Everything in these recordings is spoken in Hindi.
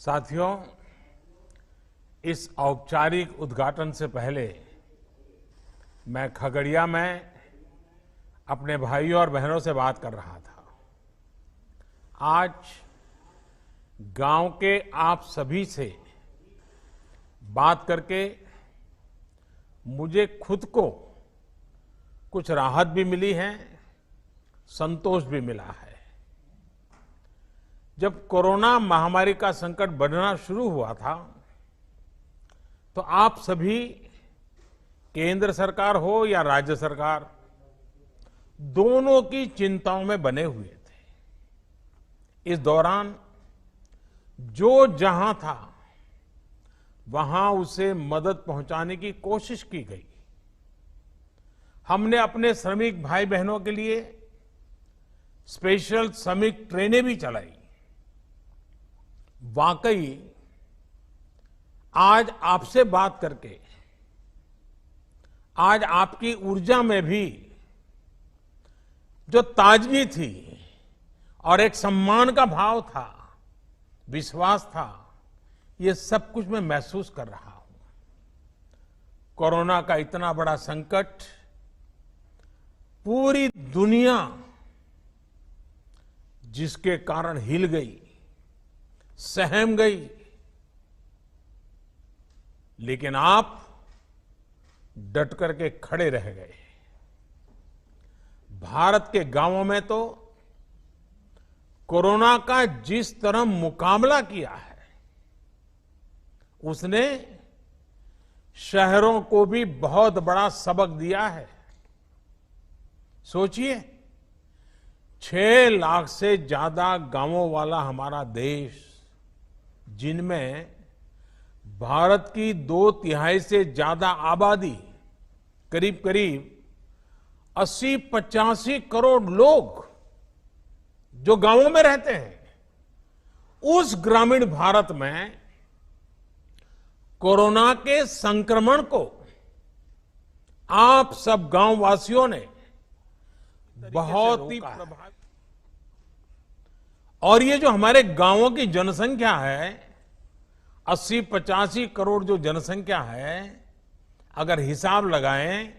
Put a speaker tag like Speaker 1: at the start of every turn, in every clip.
Speaker 1: साथियों, इस औपचारिक उद्घाटन से पहले मैं खगड़िया में अपने भाइयों और बहनों से बात कर रहा था। आज गांव के आप सभी से बात करके मुझे खुद को कुछ राहत भी मिली है, संतोष भी मिला है। जब कोरोना महामारी का संकट बढ़ना शुरू हुआ था तो आप सभी, केंद्र सरकार हो या राज्य सरकार, दोनों की चिंताओं में बने हुए थे। इस दौरान जो जहां था वहां उसे मदद पहुंचाने की कोशिश की गई। हमने अपने श्रमिक भाई बहनों के लिए स्पेशल श्रमिक ट्रेनें भी चलाई। वाकई आज आपसे बात करके, आज आपकी ऊर्जा में भी जो ताजगी थी और एक सम्मान का भाव था, विश्वास था, ये सब कुछ मैं महसूस कर रहा हूं। कोरोना का इतना बड़ा संकट, पूरी दुनिया जिसके कारण हिल गई, सहम गई, लेकिन आप डट करके खड़े रह गए। भारत के गांवों में तो कोरोना का जिस तरह मुकाबला किया है, उसने शहरों को भी बहुत बड़ा सबक दिया है। सोचिए, 6 लाख से ज्यादा गांवों वाला हमारा देश, जिनमें भारत की 2/3 से ज्यादा आबादी, करीब करीब 80-85 करोड़ लोग जो गांवों में रहते हैं, उस ग्रामीण भारत में कोरोना के संक्रमण को आप सब गांव वासियों ने बहुत ही प्रभावित। और ये जो हमारे गांवों की जनसंख्या है, 80-85 करोड़ जो जनसंख्या है, अगर हिसाब लगाएं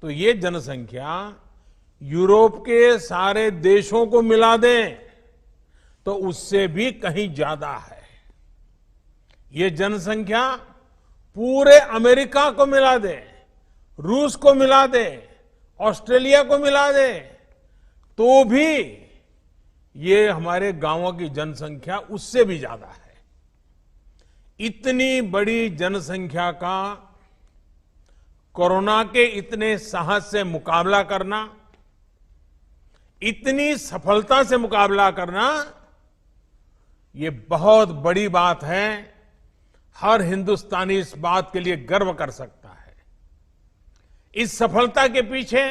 Speaker 1: तो ये जनसंख्या यूरोप के सारे देशों को मिला दें तो उससे भी कहीं ज्यादा है। ये जनसंख्या पूरे अमेरिका को मिला दे, रूस को मिला दे, ऑस्ट्रेलिया को मिला दे, तो भी ये हमारे गांवों की जनसंख्या उससे भी ज्यादा है। इतनी बड़ी जनसंख्या का कोरोना के इतने साहस से मुकाबला करना, इतनी सफलता से मुकाबला करना, ये बहुत बड़ी बात है। हर हिंदुस्तानी इस बात के लिए गर्व कर सकता है। इस सफलता के पीछे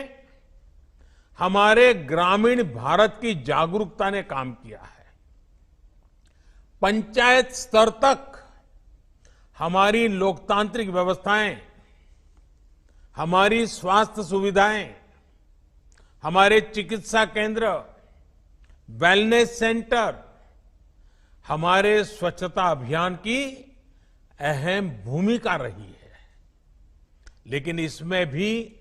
Speaker 1: हमारे ग्रामीण भारत की जागरूकता ने काम किया है। पंचायत स्तर तक हमारी लोकतांत्रिक व्यवस्थाएं, हमारी स्वास्थ्य सुविधाएं, हमारे चिकित्सा केंद्र, वेलनेस सेंटर, हमारे स्वच्छता अभियान की अहम भूमिका रही है। लेकिन इसमें भी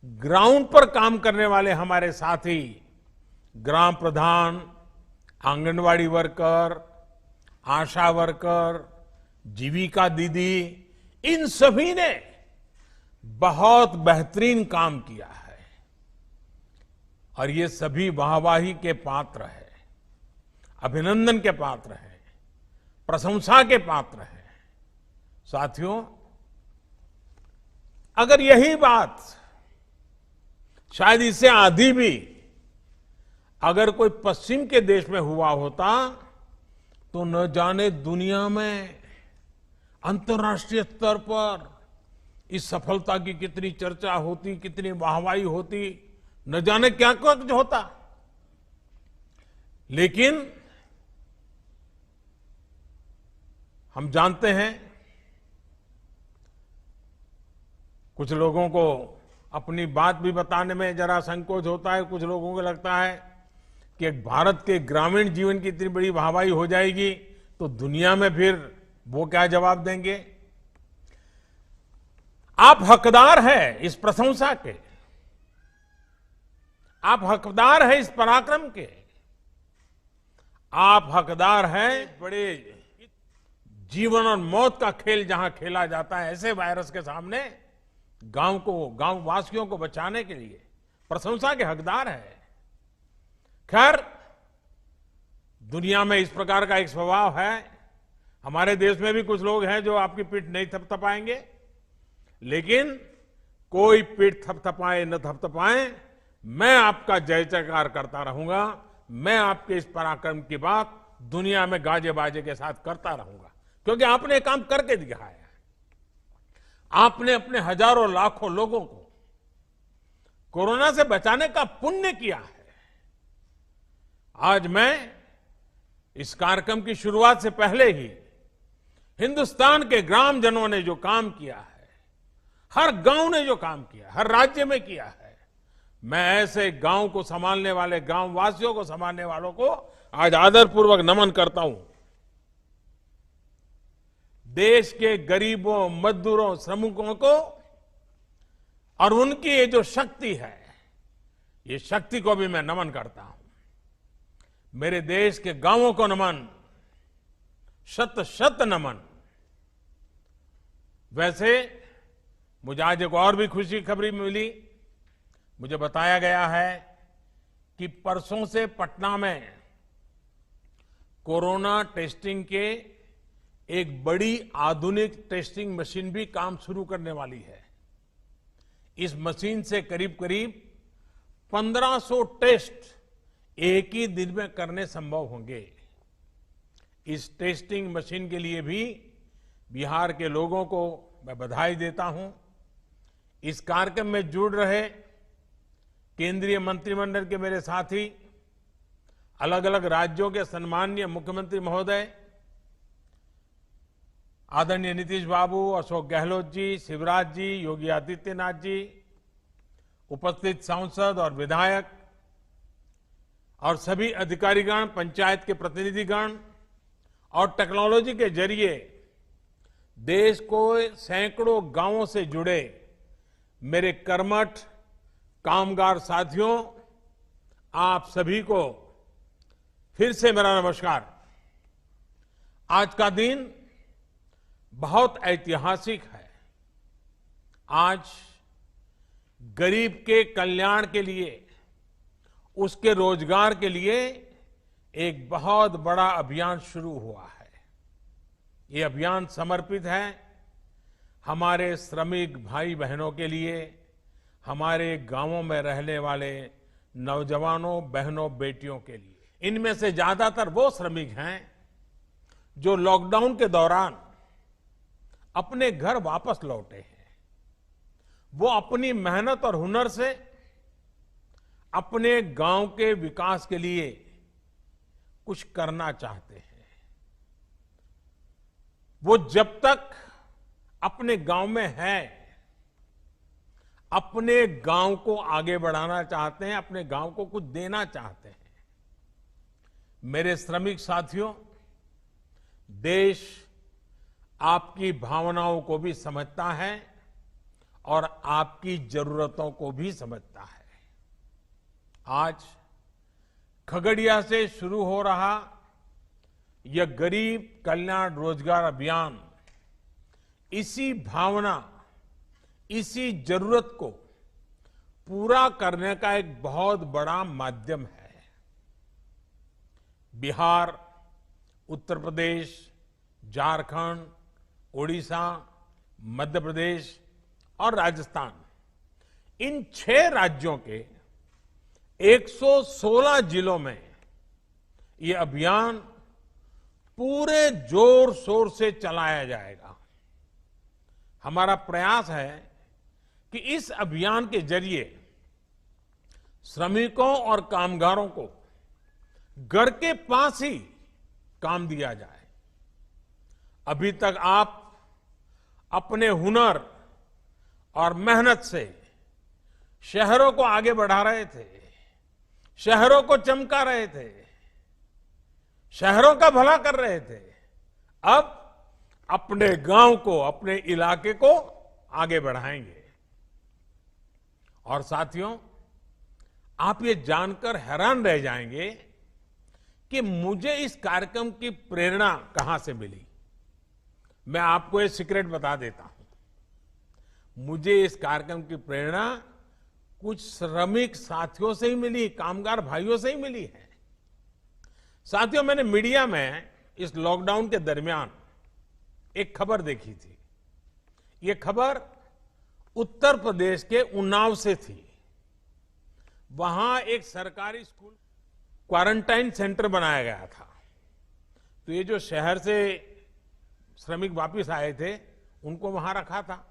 Speaker 1: ग्राउंड पर काम करने वाले हमारे साथी, ग्राम प्रधान, आंगनवाड़ी वर्कर, आशा वर्कर, जीविका दीदी, इन सभी ने बहुत बेहतरीन काम किया है और ये सभी वाहवाही के पात्र हैं, अभिनंदन के पात्र हैं, प्रशंसा के पात्र हैं। साथियों, अगर यही बात शायद इससे आधी भी अगर कोई पश्चिम के देश में हुआ होता तो न जाने दुनिया में, अंतर्राष्ट्रीय स्तर पर इस सफलता की कितनी चर्चा होती, कितनी वाहवाही होती, न जाने क्या कुछ होता। लेकिन हम जानते हैं, कुछ लोगों को अपनी बात भी बताने में जरा संकोच होता है। कुछ लोगों को लगता है कि भारत के ग्रामीण जीवन की इतनी बड़ी वाहवाही हो जाएगी तो दुनिया में फिर वो क्या जवाब देंगे? आप हकदार हैं इस प्रशंसा के, आप हकदार हैं इस पराक्रम के, आप हकदार हैं बड़े जीवन और मौत का खेल जहां खेला जाता है, ऐसे वायरस के सामने गांव वासियों को बचाने के लिए प्रशंसा के हकदार है। खैर, दुनिया में इस प्रकार का एक स्वभाव है। हमारे देश में भी कुछ लोग हैं जो आपकी पीठ नहीं थपथपाएंगे, लेकिन कोई पीठ थपथपाए न थपथपाए, मैं आपका जय जयकार करता रहूंगा। मैं आपके इस पराक्रम की बात दुनिया में गाजे बाजे के साथ करता रहूंगा, क्योंकि आपने काम करके दिखाया है। आपने अपने हजारों लाखों लोगों को कोरोना से बचाने का पुण्य किया है। आज मैं इस कार्यक्रम की शुरुआत से पहले ही हिंदुस्तान के ग्रामजनों ने जो काम किया है, हर गांव ने जो काम किया, हर राज्य में किया है, मैं ऐसे गांव को संभालने वाले, गांव वासियों को संभालने वालों को आज आदरपूर्वक नमन करता हूं। देश के गरीबों, मजदूरों, श्रमिकों को और उनकी ये जो शक्ति है, ये शक्ति को भी मैं नमन करता हूं। मेरे देश के गांवों को नमन, शत शत नमन। वैसे मुझे आज एक और भी खुशी खबरी मिली। मुझे बताया गया है कि परसों से पटना में कोरोना टेस्टिंग के एक बड़ी आधुनिक टेस्टिंग मशीन भी काम शुरू करने वाली है। इस मशीन से करीब करीब 1500 टेस्ट एक ही दिन में करने संभव होंगे। इस टेस्टिंग मशीन के लिए भी बिहार के लोगों को मैं बधाई देता हूं। इस कार्यक्रम में जुड़ रहे केंद्रीय मंत्रिमंडल के मेरे साथी, अलग अलग राज्यों के सम्माननीय मुख्यमंत्री महोदय, आदरणीय नीतीश बाबू, अशोक गहलोत जी, शिवराज जी, योगी आदित्यनाथ जी, उपस्थित सांसद और विधायक और सभी अधिकारीगण, पंचायत के प्रतिनिधिगण और टेक्नोलॉजी के जरिए देश को सैकड़ों गांवों से जुड़े मेरे कर्मठ कामगार साथियों, आप सभी को फिर से मेरा नमस्कार। आज का दिन बहुत ऐतिहासिक है। आज गरीब के कल्याण के लिए, उसके रोजगार के लिए एक बहुत बड़ा अभियान शुरू हुआ है। ये अभियान समर्पित है हमारे श्रमिक भाई बहनों के लिए, हमारे गांवों में रहने वाले नौजवानों, बहनों, बेटियों के लिए। इनमें से ज्यादातर वो श्रमिक हैं जो लॉकडाउन के दौरान अपने घर वापस लौटे हैं। वो अपनी मेहनत और हुनर से अपने गांव के विकास के लिए कुछ करना चाहते हैं। वो जब तक अपने गांव में है, अपने गांव को आगे बढ़ाना चाहते हैं, अपने गांव को कुछ देना चाहते हैं। मेरे श्रमिक साथियों, देश आपकी भावनाओं को भी समझता है और आपकी जरूरतों को भी समझता है। आज खगड़िया से शुरू हो रहा यह गरीब कल्याण रोजगार अभियान इसी भावना, इसी जरूरत को पूरा करने का एक बहुत बड़ा माध्यम है। बिहार, उत्तर प्रदेश, झारखंड, ओडिशा, मध्य प्रदेश और राजस्थान, इन 6 राज्यों के 116 जिलों में ये अभियान पूरे जोर शोर से चलाया जाएगा। हमारा प्रयास है कि इस अभियान के जरिए श्रमिकों और कामगारों को घर के पास ही काम दिया जाए। अभी तक आप अपने हुनर और मेहनत से शहरों को आगे बढ़ा रहे थे, शहरों को चमका रहे थे, शहरों का भला कर रहे थे, अब अपने गांव को, अपने इलाके को आगे बढ़ाएंगे। और साथियों, आप ये जानकर हैरान रह जाएंगे कि मुझे इस कार्यक्रम की प्रेरणा कहां से मिली। मैं आपको एक सीक्रेट बता देता हूं। मुझे इस कार्यक्रम की प्रेरणा कुछ श्रमिक साथियों से ही मिली, कामगार भाइयों से ही मिली है। साथियों, मैंने मीडिया में इस लॉकडाउन के दरमियान एक खबर देखी थी। ये खबर उत्तर प्रदेश के उन्नाव से थी। वहां एक सरकारी स्कूल क्वारंटाइन सेंटर बनाया गया था। तो ये जो शहर से श्रमिक वापस आए थे, उनको वहां रखा था।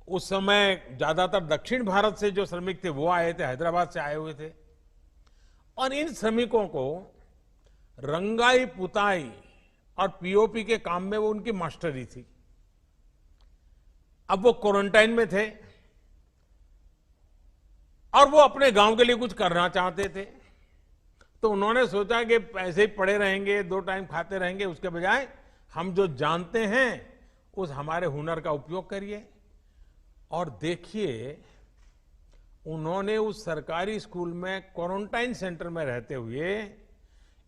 Speaker 1: उस समय ज्यादातर दक्षिण भारत से जो श्रमिक थे वो आए थे, हैदराबाद से आए हुए थे। और इन श्रमिकों को रंगाई पुताई और पीओपी के काम में वो उनकी मास्टरी थी। अब वो क्वारंटाइन में थे और वो अपने गांव के लिए कुछ करना चाहते थे। तो उन्होंने सोचा कि ऐसे ही पड़े रहेंगे, 2 टाइम खाते रहेंगे, उसके बजाय हम जो जानते हैं उस हमारे हुनर का उपयोग करिए। और देखिए, उन्होंने उस सरकारी स्कूल में क्वारंटाइन सेंटर में रहते हुए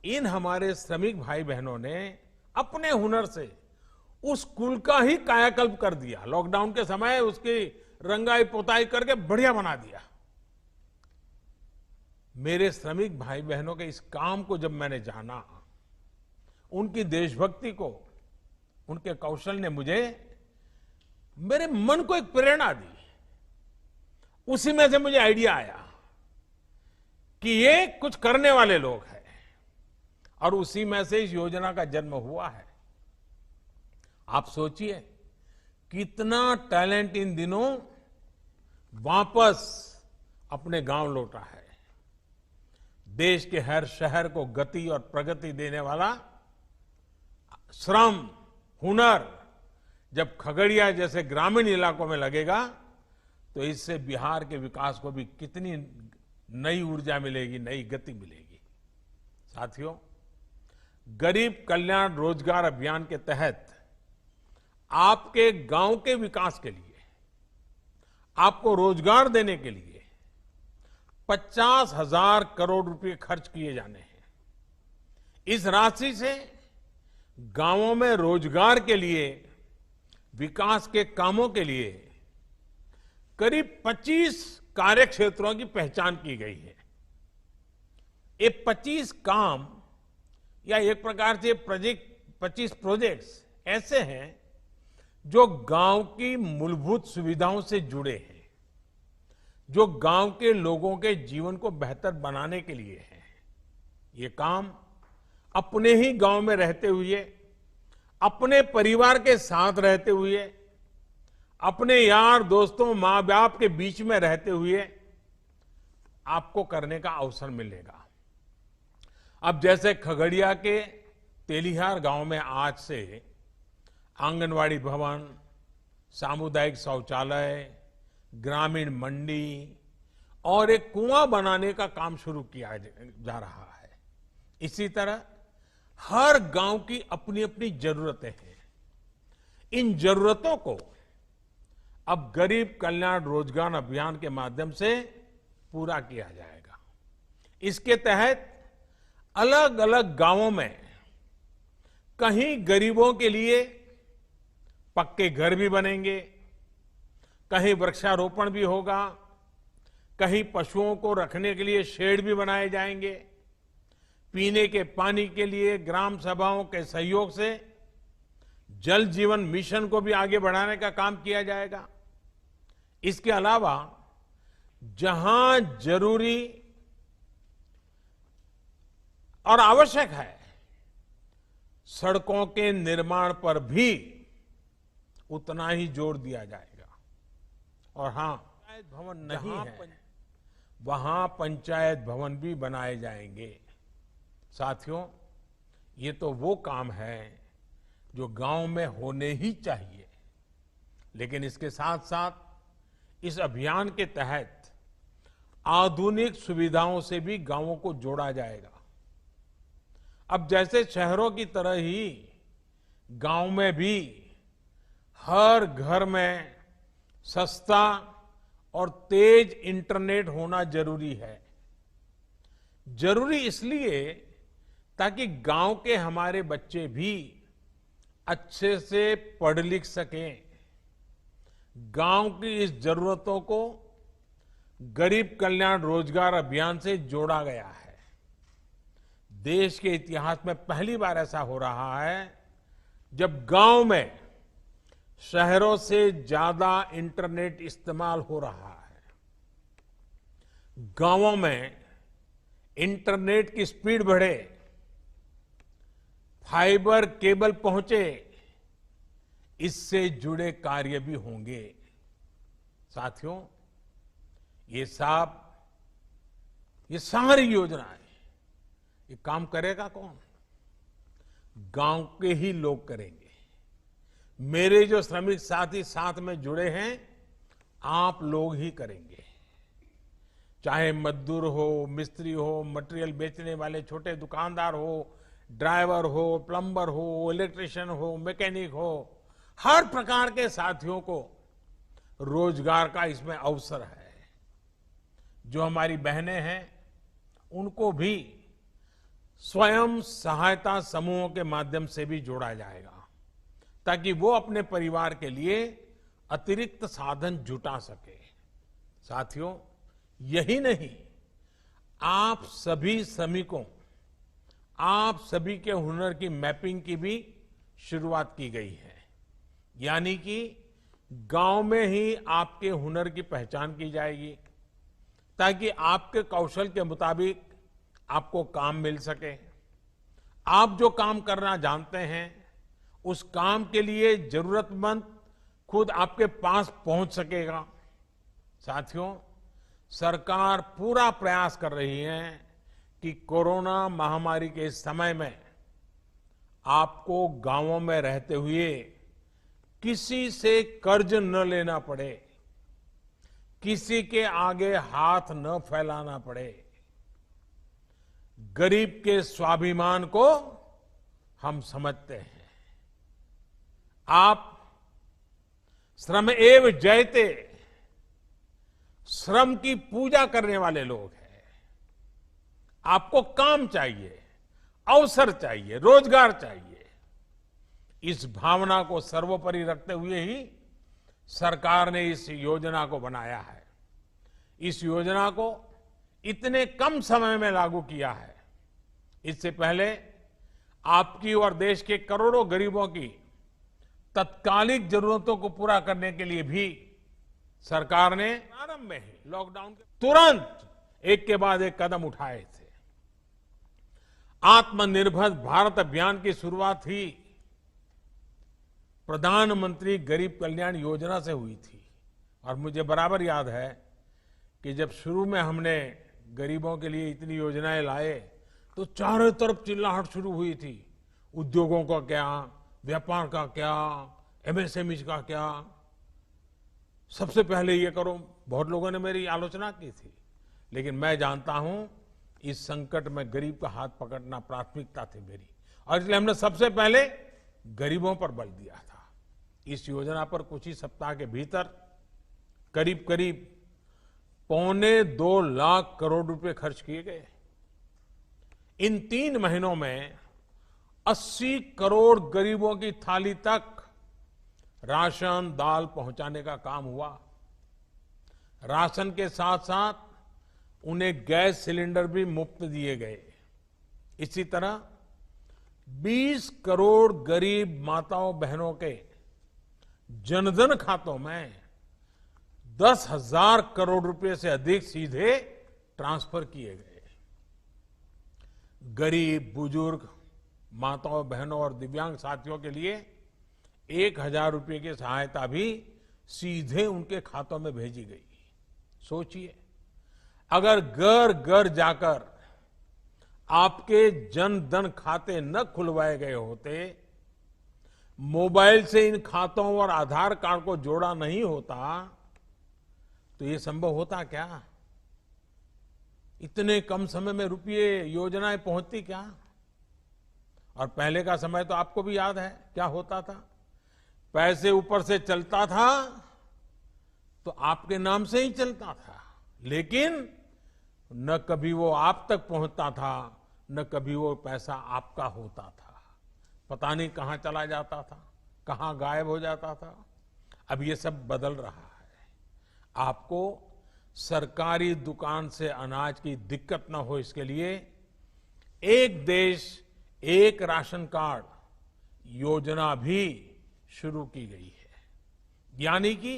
Speaker 1: इन हमारे श्रमिक भाई बहनों ने अपने हुनर से उस स्कूल का ही कायाकल्प कर दिया। लॉकडाउन के समय उसकी रंगाई पोताई करके बढ़िया बना दिया। मेरे श्रमिक भाई बहनों के इस काम को जब मैंने जाना, उनकी देशभक्ति को, उनके कौशल ने मेरे मन को एक प्रेरणा दी। उसी में से मुझे आइडिया आया कि ये कुछ करने वाले लोग हैं, और उसी में से इस योजना का जन्म हुआ है। आप सोचिए कितना टैलेंट इन दिनों वापस अपने गांव लौटा है। देश के हर शहर को गति और प्रगति देने वाला श्रम, हुनर जब खगड़िया जैसे ग्रामीण इलाकों में लगेगा, तो इससे बिहार के विकास को भी कितनी नई ऊर्जा मिलेगी, नई गति मिलेगी। साथियों, गरीब कल्याण रोजगार अभियान के तहत आपके गांव के विकास के लिए, आपको रोजगार देने के लिए 50,000 करोड़ रुपए खर्च किए जाने हैं। इस राशि से गांवों में रोजगार के लिए, विकास के कामों के लिए करीब 25 कार्य क्षेत्रों की पहचान की गई है। ये 25 काम या एक प्रकार से 25 प्रोजेक्ट्स ऐसे हैं जो गांव की मूलभूत सुविधाओं से जुड़े हैं, जो गांव के लोगों के जीवन को बेहतर बनाने के लिए है। ये काम अपने ही गांव में रहते हुए, अपने परिवार के साथ रहते हुए, अपने यार दोस्तों, मां बाप के बीच में रहते हुए आपको करने का अवसर मिलेगा। अब जैसे खगड़िया के तेलिहार गांव में आज से आंगनवाड़ी भवन, सामुदायिक शौचालय, ग्रामीण मंडी और एक कुआं बनाने का काम शुरू किया जा रहा है। इसी तरह हर गांव की अपनी अपनी जरूरतें हैं। इन जरूरतों को अब गरीब कल्याण रोजगार अभियान के माध्यम से पूरा किया जाएगा। इसके तहत अलग अलग गांवों में कहीं गरीबों के लिए पक्के घर भी बनेंगे, कहीं वृक्षारोपण भी होगा, कहीं पशुओं को रखने के लिए शेड भी बनाए जाएंगे, पीने के पानी के लिए ग्राम सभाओं के सहयोग से जल जीवन मिशन को भी आगे बढ़ाने का काम किया जाएगा। इसके अलावा जहां जरूरी और आवश्यक है, सड़कों के निर्माण पर भी उतना ही जोर दिया जाएगा। और हां, पंचायत भवन नहीं है, वहां पंचायत भवन भी बनाए जाएंगे। साथियों, ये तो वो काम है जो गांव में होने ही चाहिए। लेकिन इसके साथ साथ इस अभियान के तहत आधुनिक सुविधाओं से भी गांवों को जोड़ा जाएगा। अब जैसे शहरों की तरह ही गांव में भी हर घर में सस्ता और तेज इंटरनेट होना जरूरी है। जरूरी इसलिए ताकि गांव के हमारे बच्चे भी अच्छे से पढ़ लिख सकें। गांव की इस जरूरतों को गरीब कल्याण रोजगार अभियान से जोड़ा गया है। देश के इतिहास में पहली बार ऐसा हो रहा है जब गांव में शहरों से ज्यादा इंटरनेट इस्तेमाल हो रहा है। गांवों में इंटरनेट की स्पीड बढ़े, फाइबर केबल पहुंचे, इससे जुड़े कार्य भी होंगे। साथियों, ये सारी योजनाएं, ये काम करेगा कौन? गांव के ही लोग करेंगे। मेरे जो श्रमिक साथी साथ में जुड़े हैं, आप लोग ही करेंगे। चाहे मजदूर हो, मिस्त्री हो, मटेरियल बेचने वाले छोटे दुकानदार हो, ड्राइवर हो, प्लम्बर हो, इलेक्ट्रिशियन हो, मैकेनिक हो, हर प्रकार के साथियों को रोजगार का इसमें अवसर है। जो हमारी बहनें हैं, उनको भी स्वयं सहायता समूहों के माध्यम से भी जोड़ा जाएगा ताकि वो अपने परिवार के लिए अतिरिक्त साधन जुटा सके। साथियों, यही नहीं, आप सभी श्रमिकों, आप सभी के हुनर की मैपिंग की भी शुरुआत की गई है। यानी कि गांव में ही आपके हुनर की पहचान की जाएगी ताकि आपके कौशल के मुताबिक आपको काम मिल सके। आप जो काम करना जानते हैं, उस काम के लिए जरूरतमंद खुद आपके पास पहुंच सकेगा। साथियों, सरकार पूरा प्रयास कर रही है कि कोरोना महामारी के इस समय में आपको गांवों में रहते हुए किसी से कर्ज न लेना पड़े, किसी के आगे हाथ न फैलाना पड़े। गरीब के स्वाभिमान को हम समझते हैं। आप श्रम एव जयते, श्रम की पूजा करने वाले लोग हैं। आपको काम चाहिए, अवसर चाहिए, रोजगार चाहिए। इस भावना को सर्वोपरि रखते हुए ही सरकार ने इस योजना को बनाया है। इस योजना को इतने कम समय में लागू किया है। इससे पहले आपकी और देश के करोड़ों गरीबों की तत्कालिक जरूरतों को पूरा करने के लिए भी सरकार ने प्रारंभ में ही लॉकडाउन के तुरंत एक के बाद एक कदम उठाए थे। आत्मनिर्भर भारत अभियान की शुरुआत ही प्रधानमंत्री गरीब कल्याण योजना से हुई थी। और मुझे बराबर याद है कि जब शुरू में हमने गरीबों के लिए इतनी योजनाएं लाए तो चारों तरफ चिल्लाहट शुरू हुई थी। उद्योगों का क्या, व्यापार का क्या, एमएसएमई का क्या, सबसे पहले ये करो। बहुत लोगों ने मेरी आलोचना की थी, लेकिन मैं जानता हूं इस संकट में गरीब का हाथ पकड़ना प्राथमिकता थी मेरी, और इसलिए हमने सबसे पहले गरीबों पर बल दिया था। इस योजना पर कुछ ही सप्ताह के भीतर करीब करीब 2.25 लाख करोड़ रुपए खर्च किए गए। इन 3 महीनों में 80 करोड़ गरीबों की थाली तक राशन, दाल पहुंचाने का काम हुआ। राशन के साथ साथ उन्हें गैस सिलेंडर भी मुफ्त दिए गए। इसी तरह 20 करोड़ गरीब माताओं बहनों के जनधन खातों में 10,000 करोड़ रुपए से अधिक सीधे ट्रांसफर किए गए। गरीब, बुजुर्ग, माताओं बहनों और दिव्यांग साथियों के लिए 1,000 रुपए की सहायता भी सीधे उनके खातों में भेजी गई। सोचिए, अगर घर घर जाकर आपके जन धन खाते न खुलवाए गए होते, मोबाइल से इन खातों और आधार कार्ड को जोड़ा नहीं होता, तो ये संभव होता क्या? इतने कम समय में रुपये योजनाएं पहुंचती क्या? और पहले का समय तो आपको भी याद है क्या होता था। पैसे ऊपर से चलता था तो आपके नाम से ही चलता था, लेकिन न कभी वो आप तक पहुंचता था, न कभी वो पैसा आपका होता था। पता नहीं कहां चला जाता था, कहां गायब हो जाता था। अब ये सब बदल रहा है। आपको सरकारी दुकान से अनाज की दिक्कत न हो, इसके लिए एक देश एक राशन कार्ड योजना भी शुरू की गई है। यानी कि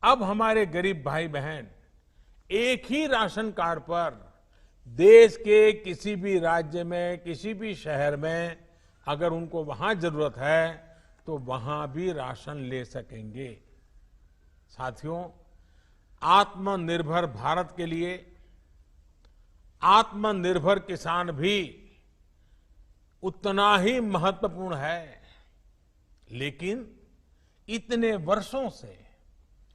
Speaker 1: अब हमारे गरीब भाई बहन एक ही राशन कार्ड पर देश के किसी भी राज्य में, किसी भी शहर में अगर उनको वहां जरूरत है तो वहां भी राशन ले सकेंगे। साथियों, आत्मनिर्भर भारत के लिए आत्मनिर्भर किसान भी उतना ही महत्वपूर्ण है। लेकिन इतने वर्षों से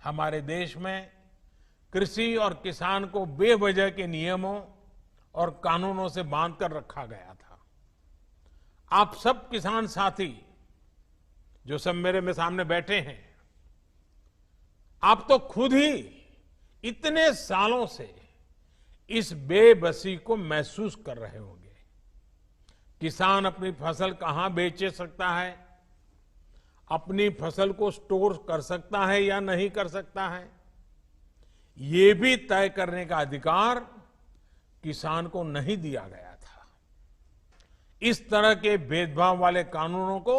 Speaker 1: हमारे देश में कृषि और किसान को बेवजह के नियमों और कानूनों से बांधकर रखा गया था। आप सब किसान साथी जो सब मेरे में सामने बैठे हैं, आप तो खुद ही इतने सालों से इस बेबसी को महसूस कर रहे होंगे। किसान अपनी फसल कहां बेच सकता है, अपनी फसल को स्टोर कर सकता है या नहीं कर सकता है, ये भी तय करने का अधिकार किसान को नहीं दिया गया था। इस तरह के भेदभाव वाले कानूनों को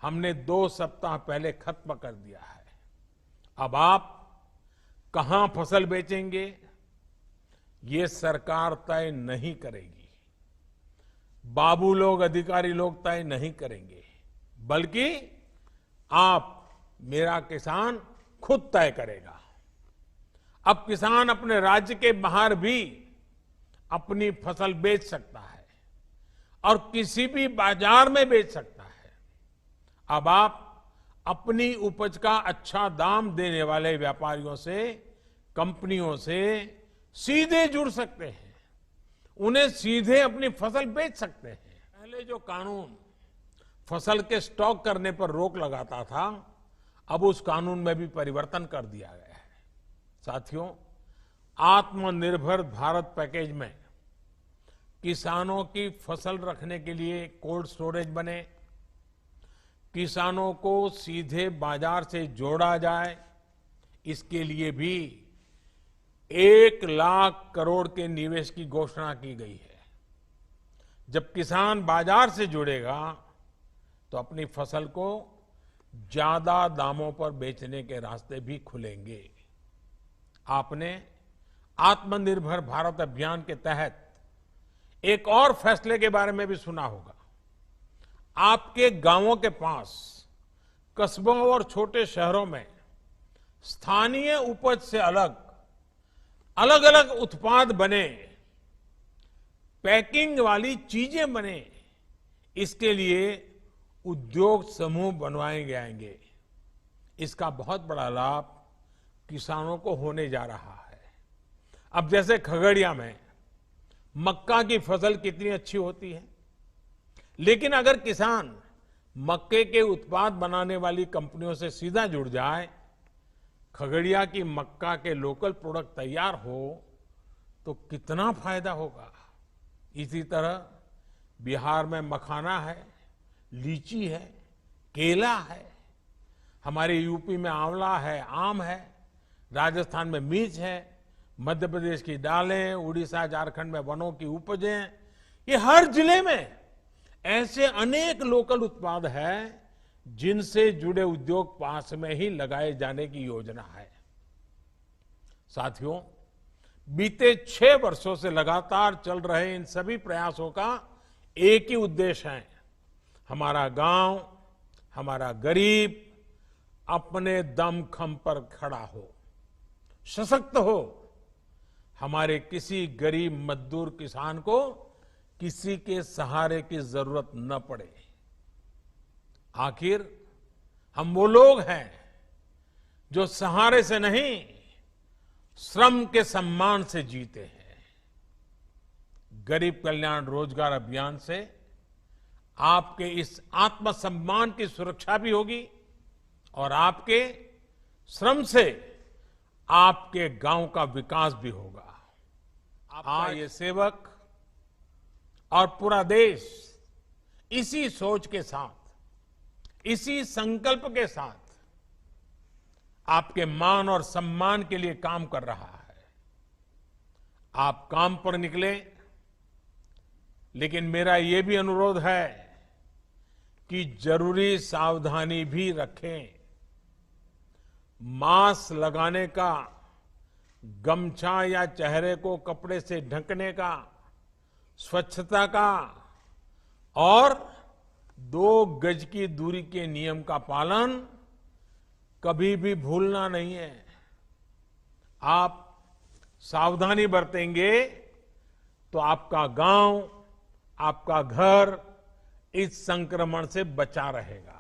Speaker 1: हमने 2 सप्ताह पहले खत्म कर दिया है। अब आप कहां फसल बेचेंगे, ये सरकार तय नहीं करेगी, बाबू लोग, अधिकारी लोग तय नहीं करेंगे, बल्कि आप, मेरा किसान खुद तय करेगा। अब किसान अपने राज्य के बाहर भी अपनी फसल बेच सकता है और किसी भी बाजार में बेच सकता है। अब आप अपनी उपज का अच्छा दाम देने वाले व्यापारियों से, कंपनियों से सीधे जुड़ सकते हैं, उन्हें सीधे अपनी फसल बेच सकते हैं। पहले जो कानून फसल के स्टॉक करने पर रोक लगाता था, अब उस कानून में भी परिवर्तन कर दिया गया है। साथियों, आत्मनिर्भर भारत पैकेज में किसानों की फसल रखने के लिए कोल्ड स्टोरेज बने, किसानों को सीधे बाजार से जोड़ा जाए, इसके लिए भी 1 लाख करोड़ के निवेश की घोषणा की गई है। जब किसान बाजार से जुड़ेगा तो अपनी फसल को ज्यादा दामों पर बेचने के रास्ते भी खुलेंगे। आपने आत्मनिर्भर भारत अभियान के तहत एक और फैसले के बारे में भी सुना होगा। आपके गांवों के पास, कस्बों और छोटे शहरों में स्थानीय उपज से अलग अलग उत्पाद बने, पैकिंग वाली चीजें बने, इसके लिए उद्योग समूह बनवाए जाएंगे। इसका बहुत बड़ा लाभ किसानों को होने जा रहा है। अब जैसे खगड़िया में मक्का की फसल कितनी अच्छी होती है, लेकिन अगर किसान मक्के के उत्पाद बनाने वाली कंपनियों से सीधा जुड़ जाए, खगड़िया की मक्का के लोकल प्रोडक्ट तैयार हो, तो कितना फायदा होगा। इसी तरह बिहार में मखाना है, लीची है, केला है, हमारे यूपी में आंवला है, आम है, राजस्थान में मिर्च है, मध्य प्रदेश की दालें, उड़ीसा झारखंड में वनों की उपजें, ये हर जिले में ऐसे अनेक लोकल उत्पाद हैं जिनसे जुड़े उद्योग पास में ही लगाए जाने की योजना है। साथियों, बीते 6 वर्षों से लगातार चल रहे इन सभी प्रयासों का एक ही उद्देश्य है, हमारा गांव, हमारा गरीब अपने दमखम पर खड़ा हो, सशक्त हो, हमारे किसी गरीब मजदूर किसान को किसी के सहारे की जरूरत न पड़े। आखिर हम वो लोग हैं जो सहारे से नहीं, श्रम के सम्मान से जीते हैं। गरीब कल्याण रोजगार अभियान से आपके इस आत्मसम्मान की सुरक्षा भी होगी और आपके श्रम से आपके गांव का विकास भी होगा। आपका ये सेवक और पूरा देश इसी सोच के साथ, इसी संकल्प के साथ आपके मान और सम्मान के लिए काम कर रहा है। आप काम पर निकले, लेकिन मेरा ये भी अनुरोध है कि जरूरी सावधानी भी रखें। मास्क लगाने का, गमछा या चेहरे को कपड़े से ढकने का, स्वच्छता का और 2 गज की दूरी के नियम का पालन कभी भी भूलना नहीं है। आप सावधानी बरतेंगे तो आपका गांव, आपका घर इस संक्रमण से बचा रहेगा।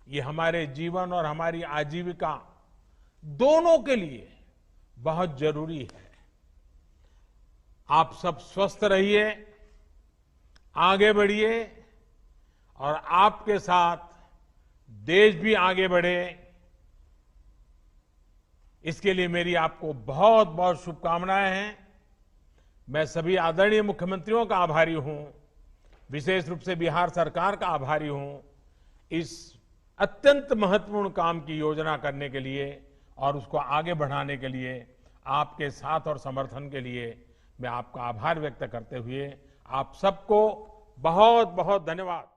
Speaker 1: ये हमारे जीवन और हमारी आजीविका दोनों के लिए बहुत जरूरी है। आप सब स्वस्थ रहिए, आगे बढ़िए और आपके साथ देश भी आगे बढ़े। इसके लिए मेरी आपको बहुत बहुत शुभकामनाएं हैं। मैं सभी आदरणीय मुख्यमंत्रियों का आभारी हूं, विशेष रूप से बिहार सरकार का आभारी हूं इस अत्यंत महत्वपूर्ण काम की योजना करने के लिए और उसको आगे बढ़ाने के लिए। आपके साथ और समर्थन के लिए मैं आपका आभार व्यक्त करते हुए आप सबको बहुत बहुत धन्यवाद।